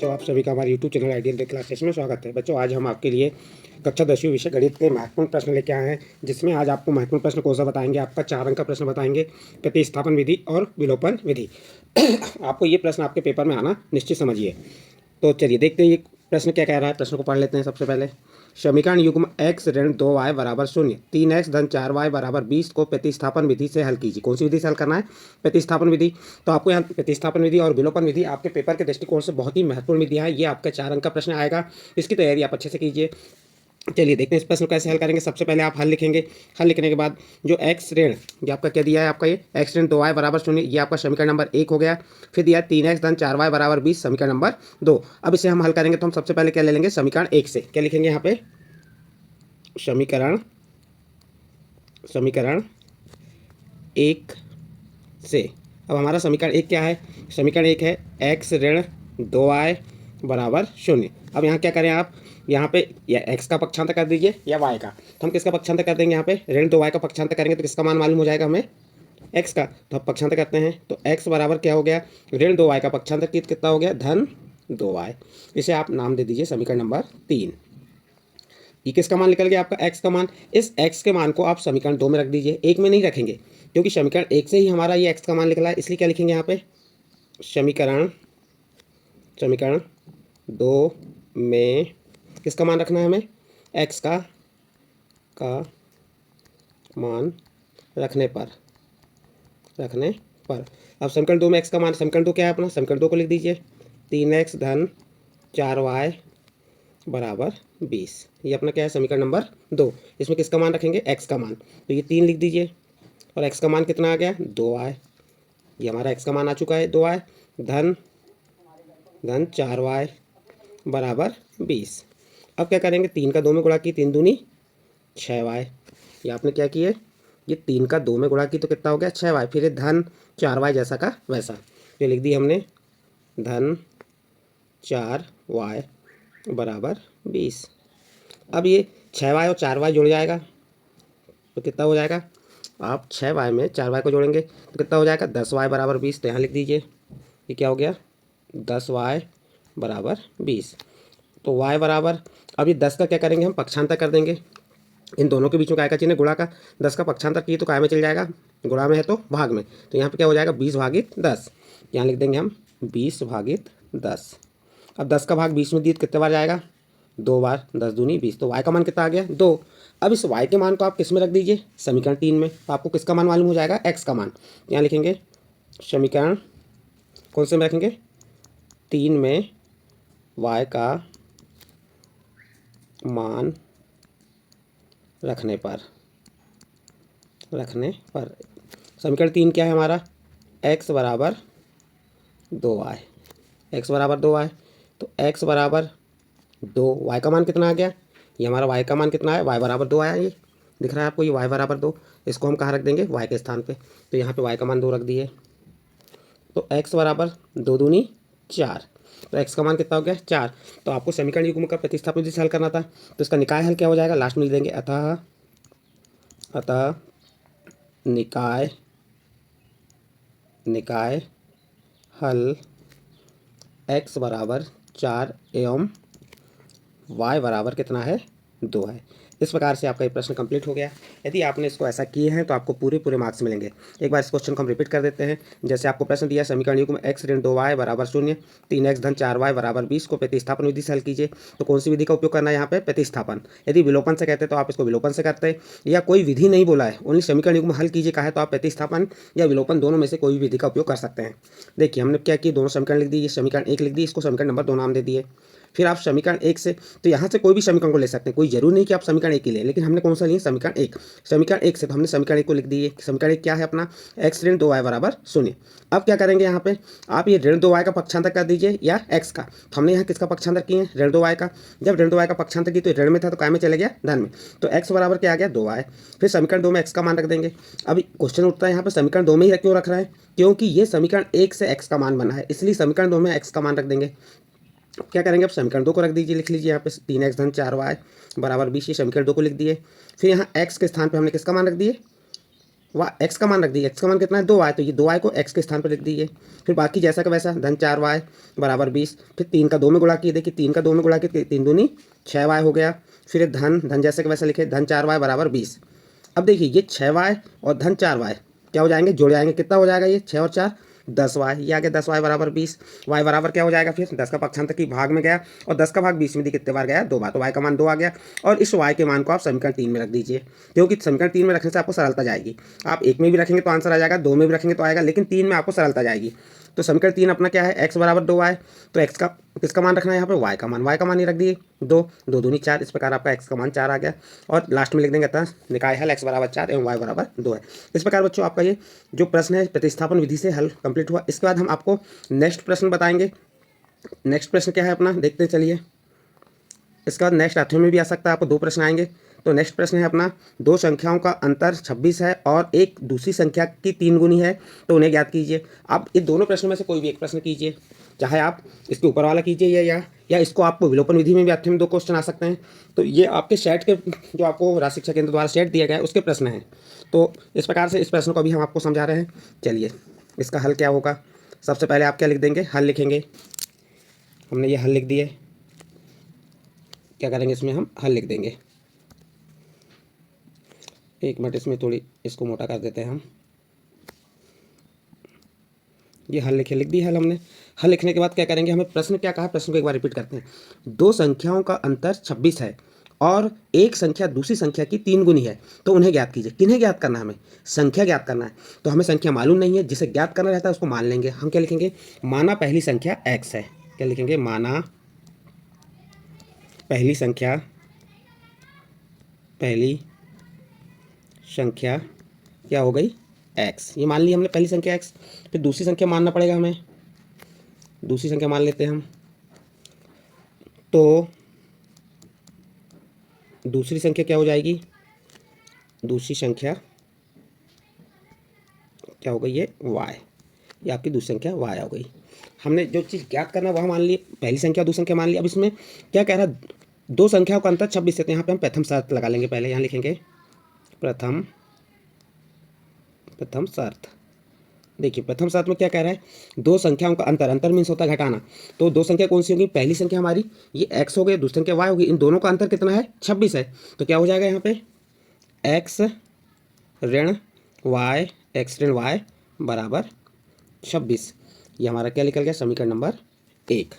बच्चों, आप सभी का हमारे YouTube channel ideal day classes में स्वागत है। बच्चों, आज हम आपके लिए कक्षा 10वीं विषय गणित के महत्वपूर्ण प्रश्न लेके आए हैं, जिसमें आज आपको महत्वपूर्ण प्रश्न कौन सा बताएंगे। आपका 4 अंक का प्रश्न बताएंगे, प्रतिस्थापन विधि और विलोपन विधि। आपको ये प्रश्न आपके पेपर में आना निश्चित समझिए। तो चलिए देखते हैं ये प्रश्न क्या कह रहा है। प्रश्न को पढ़ लेते हैं। सबसे पहले समीकरण युग्म x ऋण 2y बराबर 0, 3x धन 4y बराबर 20 को प्रतिस्थापन विधि से हल कीजिए। कौन सी विधि से हल करना है? प्रतिस्थापन विधि। तो आपको यहाँ प्रतिस्थापन विधि और विलोपन विधि आपके पेपर के दृष्टिकोण से बहुत ही महत्वपूर्ण विधियाँ हैं। ये आपका 4 अंक का प्रश्न आएगा, इसकी तैयारी आप अच्छे से कीजिए। चलिए देखते हैं इस प्रश्न को कैसे हल करेंगे। सबसे पहले आप हल लिखेंगे। हल लिखने के बाद जो x ऋण, ये आपका क्या दिया है, आपका ये x ऋण 2y बराबर 0, ये आपका समीकरण नंबर 1 हो गया। फिर दिया है 3x धन 4y बराबर 20, समीकरण नंबर 2। अब इसे हम हल करेंगे तो हम सबसे पहले क्या ले लेंगे, समीकरण 1 से। क्या लिखेंगे यहाँ पे? समीकरण 1 से। अब हमारा समीकरण 1 क्या है? समीकरण 1 है x ऋण 2y बराबर 0। अब यहाँ क्या करें आप? यहाँ पे या x का पक्षांतर कर दीजिए या y का। तो हम किसका पक्षांतर कर देंगे? यहाँ पे ऋण 2y का पक्षांतर करेंगे तो किसका मान मालूम हो जाएगा हमें? x का। तो अब पक्षांतर करते हैं तो x बराबर क्या हो गया? ऋण 2y का पक्षांतर कितना हो गया? धन 2y। इसे आप नाम दे दीजिए समीकरण नंबर 3। ये किसका मान निकल गया? आपका x का मान। इस x के मान को आप समीकरण 2 में रख दीजिए, 1 में नहीं रखेंगे, क्योंकि समीकरण 1 से ही हमारा ये x का मान निकला है। इसलिए क्या लिखेंगे यहाँ पे? समीकरण 2 में किसका मान रखना है हमें? x का मान रखने पर अब समीकरण 2 में x का मान, समीकरण 2 क्या है अपना? समीकरण 2 को लिख दीजिए 3x धन 4y बराबर 20। ये अपना क्या है? समीकरण नंबर 2। इसमें किसका मान रखेंगे? x का मान। तो ये 3 लिख दीजिए और x का मान कितना आ गया? 2y। ये हमारा x का मान आ चुका है 2y धन 4y बराबर 20। अब क्या करेंगे? 3 का 2 में गुणा की, 3 दूनी 6y। ये आपने क्या किए? ये 3 का 2 में गुणा की तो कितना हो गया? 6y। फिर ये धन 4y जैसा का वैसा। ये लिख दी हमने धन 4y बराबर 20। अब ये 6y और 4y जुड़ जाएगा तो कितना हो जाएगा? आप 6y में 4y को जोड़ेंगे तो कितना हो जाएगा? 10y बराबर 20। तो यहाँ लिख दीजिए ये क्या हो गया? 10y बराबर 20। तो y बराबर, अब ये 10 का क्या करेंगे हम? पक्षांतर कर देंगे। इन दोनों के बीच में काय का चिन्ह? गुणा का। 10 का पक्षांतर किए तो काय में चल जाएगा? गुणा में है तो भाग में। तो यहाँ पे क्या हो जाएगा? 20 भागित 10। यहाँ लिख देंगे हम 20 भागित 10। अब 10 का भाग 20 में दिए तो कितने बार जाएगा? 2 बार। 10 दूनी 20। तो y का मान कितना आ गया? 2। अब इस y के मान को आप किस में रख दीजिए? समीकरण 3 में। तो आपको किसका मान मालूम हो जाएगा? x का मान। यहाँ लिखेंगे समीकरण कौन से में रखेंगे? 3 में y का मान रखने पर समीकरण 3 क्या है हमारा? x बराबर 2y। x बराबर 2y। तो x बराबर 2, y का मान कितना आ गया? ये हमारा y का मान कितना है? y बराबर 2 आया। ये दिख रहा है आपको? ये y बराबर 2। इसको हम कहाँ रख देंगे? y के स्थान पे। तो यहाँ पे y का मान 2 रख दिए। तो x बराबर 2 दूनी 4। तो x का मान कितना हो गया? 4। तो आपको समीकरण युग्म का प्रतिस्थापन विधि से हल करना था, तो इसका निकाय हल क्या हो जाएगा? लास्ट में लिख देंगे अतः निकाय हल x बराबर 4 एवं y बराबर कितना है? 2 है। इस प्रकार से आपका ये प्रश्न कंप्लीट हो गया। यदि आपने इसको ऐसा किए हैं तो आपको पूरे मार्क्स मिलेंगे। एक बार इस क्वेश्चन को हम रिपीट कर देते हैं। जैसे आपको प्रश्न दिया, समीकरण युग्म x ऋण 2y बराबर 0, 3x धन 4y बराबर 20 को प्रतिस्थापन विधि से हल कीजिए। तो कौन सी विधि का उपयोग करना है यहाँ पे? प्रतिस्थापन। यदि विलोपन से कहते हैं तो आप इसको विलोपन से करते हैं, या कोई विधि नहीं बोला है, ओनली समीकरण युग्म हल कीजिए कहा है तो आप प्रतिस्थापन या विलोपन दोनों में से कोई भी विधि का उपयोग कर सकते हैं। देखिए हमने क्या किया, दोनों समीकरण लिख दिए। समीकरण 1 लिख दिए, इसको समीकरण नंबर 2 नाम दे दिए। फिर आप समीकरण 1 से, तो यहाँ से कोई भी समीकरण को ले सकते हैं, कोई जरूरी नहीं कि आप समीकरण 1 ही लें, लेकिन हमने कौन सा लिए? समीकरण 1। समीकरण 1 से तो हमने समीकरण 1 को लिख दिए। समीकरण 1 क्या है अपना? x ऋण 2y बराबर 0। अब क्या करेंगे यहाँ पे? आप ये ऋण 2y का पक्षांतर कर दीजिए या x का। तो हमने यहाँ किसका पक्षांतर किए? ऋण 2y का। जब ऋण 2y का पक्षांतर किए तो ऋण में था तो काय में चले गया? धन में। तो x बराबर क्या आ गया? 2y। फिर समीकरण 2 में x का मान रख देंगे। अब क्वेश्चन उठता है यहाँ पे समीकरण 2 में ही क्यों रख रहा है? क्योंकि ये समीकरण 1 से x का मान बना है, इसलिए समीकरण 2 में x का मान रख देंगे। क्या करेंगे? अब समीकरण 2 को रख दीजिए, लिख लीजिए यहाँ पे 3x धन 4y बराबर 20। ये समीकरण 2 को लिख दिए। फिर यहाँ x के स्थान पे हमने किसका मान रख दिए? एक्स का मान रख दीजिए, एक्स का मान कितना है 2y, तो ये 2y को एक्स के स्थान पर लिख दीजिए। फिर बाकी जैसा का वैसा धन 4y बराबर 20, फिर 3 का 2 में गुणा किए, देखिए 3 का 2 में गुणा किए 3 दूनी 6y हो गया। फिर धन जैसे का वैसा लिखे, धन 4y बराबर 20। अब देखिए ये 6y और धन 4y क्या हो जाएंगे, जुड़ जाएंगे, कितना हो जाएगा ये 6 और 4 10y, ये आ गया 10y बराबर 20। y बराबर क्या हो जाएगा, फिर 10 का पक्षांतर की भाग में गया और 10 का भाग 20 में दी कितने बार गया, 2 बार, तो y का मान 2 आ गया। और इस y के मान को आप समीकरण 3 में रख दीजिए, क्योंकि समीकरण 3 में रखने से आपको सरलता जाएगी। आप 1 में भी रखेंगे तो आंसर आ जाएगा, 2 में भी रखेंगे तो आएगा, लेकिन 3 में आपको सरलता जाएगी। तो समीकरण 3 अपना क्या है, x बराबर 2y, तो x का किसका मान रखना है यहाँ पे, y का मान ही रख दिए 2, 2 दूनी 4, इस प्रकार आपका x का मान 4 आ गया। और लास्ट में लिख देंगे अतः निकाय हल x बराबर 4 एवं y बराबर 2 है। इस प्रकार बच्चों आपका ये जो प्रश्न है प्रतिस्थापन विधि से हल कंप्लीट हुआ। इसके बाद हम आपको नेक्स्ट प्रश्न बताएंगे। नेक्स्ट प्रश्न क्या है अपना, देखते चलिए। इसके बाद नेक्स्ट अठवें में भी आ सकता है, आपको 2 प्रश्न आएंगे। तो नेक्स्ट प्रश्न है अपना, 2 संख्याओं का अंतर 26 है और एक दूसरी संख्या की 3 गुनी है, तो उन्हें ज्ञात कीजिए। आप ये दोनों प्रश्नों में से कोई भी एक प्रश्न कीजिए, चाहे आप इसके ऊपर वाला कीजिए या इसको आपको विलोपन विधि में भी अठवें में 2 क्वेश्चन आ सकते हैं। तो ये आपके सेट के जो आपको राष्ट्रीय शिक्षा केंद्र द्वारा सेट दिया गया है उसके प्रश्न हैं। तो इस प्रकार से इस प्रश्न को अभी हम आपको समझा रहे हैं। चलिए इसका हल क्या होगा, सबसे पहले आप क्या लिख देंगे, हल लिखेंगे। हमने ये हल लिख दिए, क्या करेंगे इसमें हम हल लिख देंगे। एक मिनट, इसमें थोड़ी इसको मोटा कर देते हैं हम। ये हल लिख दी हल हमने। हल लिखने के बाद क्या करेंगे, हमें प्रश्न क्या कहा, प्रश्न को एक बार रिपीट करते हैं। 2 संख्याओं का अंतर 26 है और एक संख्या दूसरी संख्या की 3 गुनी है, तो उन्हें ज्ञात कीजिए। किन्हें ज्ञात करना है, हमें संख्या ज्ञात करना है। तो हमें संख्या मालूम नहीं है, जिसे ज्ञात करना रहता है उसको मान लेंगे। हम क्या लिखेंगे, माना पहली संख्या x है। क्या लिखेंगे, माना पहली संख्या क्या हो गई, x। ये मान ली हमने पहली संख्या x। फिर दूसरी संख्या मानना पड़ेगा हमें, दूसरी संख्या मान लेते हैं हम। तो दूसरी संख्या क्या हो जाएगी, दूसरी संख्या क्या हो गई, ये y। ये आपकी दूसरी संख्या y हो गई। हमने जो चीज़ ज्ञात करना वह मान ली, पहली संख्या दूसरी संख्या मान ली। अब इसमें क्या कह रहा है, 2 संख्याओं का अंतर 26 है, तो यहाँ पे हम प्रथम शर्त लगा लेंगे। पहले यहाँ लिखेंगे प्रथम शर्त। देखिए प्रथम शर्त में क्या कह रहा है, 2 संख्याओं का अंतर मीन्स होता है घटाना। तो 2 संख्या कौन सी होगी, पहली संख्या हमारी ये x हो गई, दूसरी संख्या y होगी। इन दोनों का अंतर कितना है, 26 है। तो क्या हो जाएगा यहाँ पे, x ऋण y बराबर 26। ये हमारा क्या निकल गया, समीकरण नंबर 1।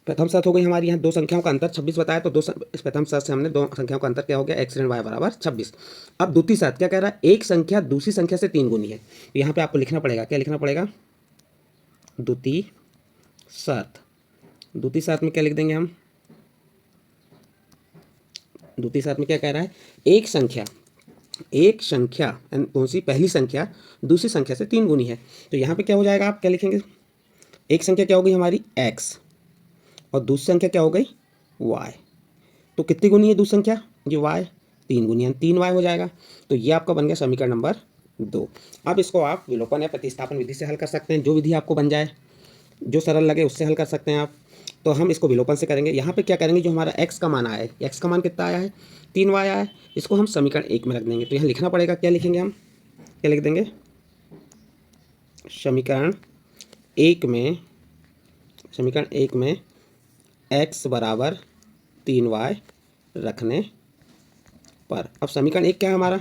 प्रथम शर्त हो गई हमारी, यहाँ 2 संख्याओं का अंतर 26 बताया, तो इस प्रथम शर्त से हमने 2 संख्याओं का अंतर क्या हो गया, x ऋण y बराबर 26। अब द्वितीय शर्त क्या कह रहा है, एक संख्या दूसरी संख्या से 3 गुनी है। तो यहाँ पे आपको लिखना पड़ेगा, क्या लिखना पड़ेगा, द्वितीय शर्त। द्वितीय शर्त में क्या लिख देंगे हम, द्वितीय शर्त में क्या कह रहा है, एक संख्या कौन सी, पहली संख्या दूसरी संख्या से 3 गुनी है। तो यहाँ पे क्या हो जाएगा, आप क्या लिखेंगे, एक संख्या क्या हो गई हमारी x और दूसरी संख्या क्या हो गई y। तो कितनी गुनी है दूसरी संख्या, ये y 3 गुनी है, 3y हो जाएगा। तो ये आपका बन गया समीकरण नंबर 2। अब इसको आप विलोपन या प्रतिस्थापन विधि से हल कर सकते हैं, जो विधि आपको बन जाए, जो सरल लगे उससे हल कर सकते हैं आप। तो हम इसको विलोपन से करेंगे। यहाँ पे क्या करेंगे, जो हमारा x का मान आया है, x का मान कितना आया है, 3y आया है, इसको हम समीकरण 1 में रख देंगे। तो यहाँ लिखना पड़ेगा, क्या लिखेंगे हम, क्या लिख देंगे, समीकरण 1 में x बराबर 3y रखने पर। अब समीकरण 1 क्या है हमारा,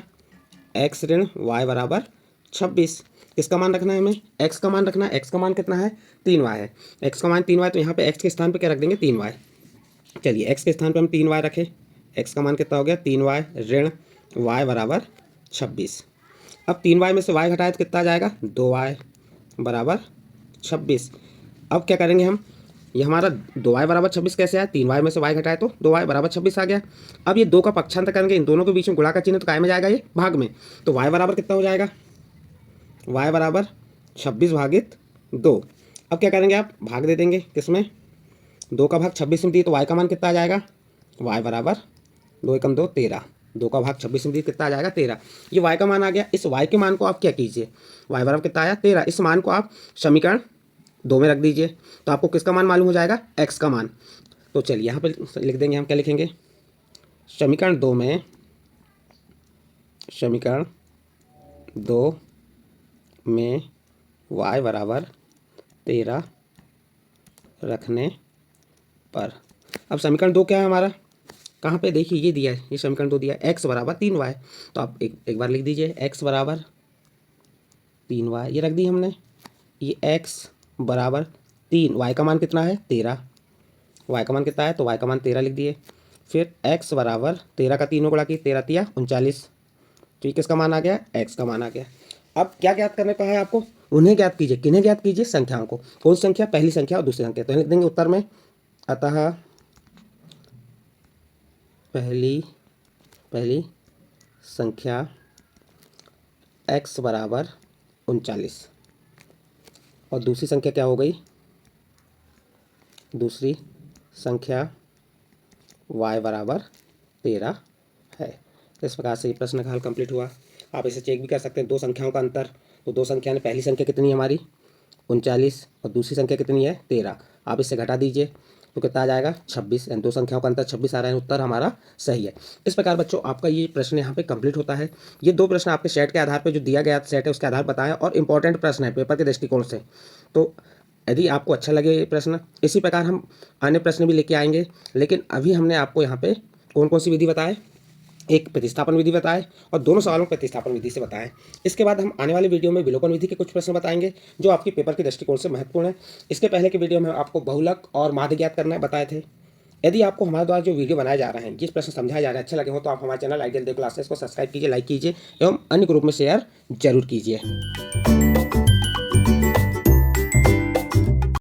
x ऋण y बराबर 26। किसका मान रखना है हमें, x का मान रखना है। x का मान कितना है, 3y है। x का मान 3y, तो यहाँ पे x के स्थान पे क्या रख देंगे, 3y। चलिए x के स्थान पे हम 3y रखें, x का मान कितना हो गया, 3y ऋण y बराबर 26। अब 3y में से y घटाए तो कितना आ जाएगा, 2y बराबर 26। अब क्या करेंगे हम, ये हमारा 2y बराबर 26 कैसे आया, 3y में से y घटाए तो 2y बराबर 26 आ गया। अब ये 2 का पक्षांतर करेंगे, इन दोनों के बीच में गुणा का चिन्ह तो काय में जाएगा, ये भाग में। तो y बराबर कितना हो जाएगा, y बराबर 26 भागित 2। अब क्या करेंगे, आप भाग दे देंगे किसमें, 2 का भाग 26 में दिए, तो y का मान कितना आ जाएगा, y बराबर 2 एकम 2 13। 2 का भाग 26 में दिए कितना आ जाएगा, 13। ये y का मान आ गया। इस y के मान को आप क्या कीजिए, y बराबर कितना आया, 13। इस मान को आप समीकरण 2 में रख दीजिए, तो आपको किसका मान मालूम हो जाएगा, x का मान। तो चलिए यहाँ पर लिख देंगे हम, क्या लिखेंगे, समीकरण 2 में 2 में y बराबर 13 रखने पर। अब समीकरण 2 क्या है हमारा, कहाँ पे देखिए ये दिया है, ये समीकरण 2 दिया है, x बराबर 3y। तो आप एक बार लिख दीजिए x बराबर 3y, ये रख दी हमने। ये x बराबर 3, y का मान कितना है 13, y का मान कितना है तो y का मान 13 लिख दिए। फिर x बराबर 13 का 3 में गुणा की 13 तिया 39, तो ये किसका मान आ गया, x का मान आ गया। अब क्या ज्ञात करने का है आपको, उन्हें ज्ञात कीजिए, किन्हें ज्ञात कीजिए, संख्याओं को। कौन संख्या, पहली संख्या और दूसरी संख्या। तो लिख देंगे उत्तर में, अतः पहली संख्या x बराबर 39 और दूसरी संख्या क्या हो गई, दूसरी संख्या y बराबर 13 है। इस प्रकार से ये प्रश्न का हल कंप्लीट हुआ। आप इसे चेक भी कर सकते हैं, दो संख्याओं का अंतर, तो दो संख्या में पहली संख्या कितनी है हमारी 39 और दूसरी संख्या कितनी है 13। आप इससे घटा दीजिए तो कितना आ जाएगा 26, यानी दो संख्याओं का अंतर 26 आ रहा है, उत्तर हमारा सही है। इस प्रकार बच्चों आपका ये प्रश्न यहाँ पे कंप्लीट होता है। ये दो प्रश्न आपके सेट के आधार पर जो दिया गया सेट है उसके आधार पर बताएं और इंपॉर्टेंट प्रश्न है पेपर के दृष्टिकोण से। तो यदि आपको अच्छा लगे ये प्रश्न, इसी प्रकार हम अन्य प्रश्न भी लेके आएंगे। लेकिन अभी हमने आपको यहाँ पे कौन कौन सी विधि बताए, एक प्रतिस्थापन विधि बताए और दोनों सवालों को प्रतिस्थापन विधि से बताएं। इसके बाद हम आने वाले वीडियो में विलोपन विधि के कुछ प्रश्न बताएंगे जो आपके पेपर के दृष्टिकोण से महत्वपूर्ण है। इसके पहले के वीडियो में आपको बहुलक और माध्य ज्ञात करना बताए थे। यदि आपको हमारे द्वारा जो वीडियो बनाए जा रहे हैं, जिस प्रश्न समझाए जा रहे हैं अच्छे लगे हो तो आप हमारे चैनल आइडियल देव क्लासेस को सब्सक्राइब कीजिए, लाइक कीजिए एवं अन्य ग्रुप में शेयर जरूर कीजिए।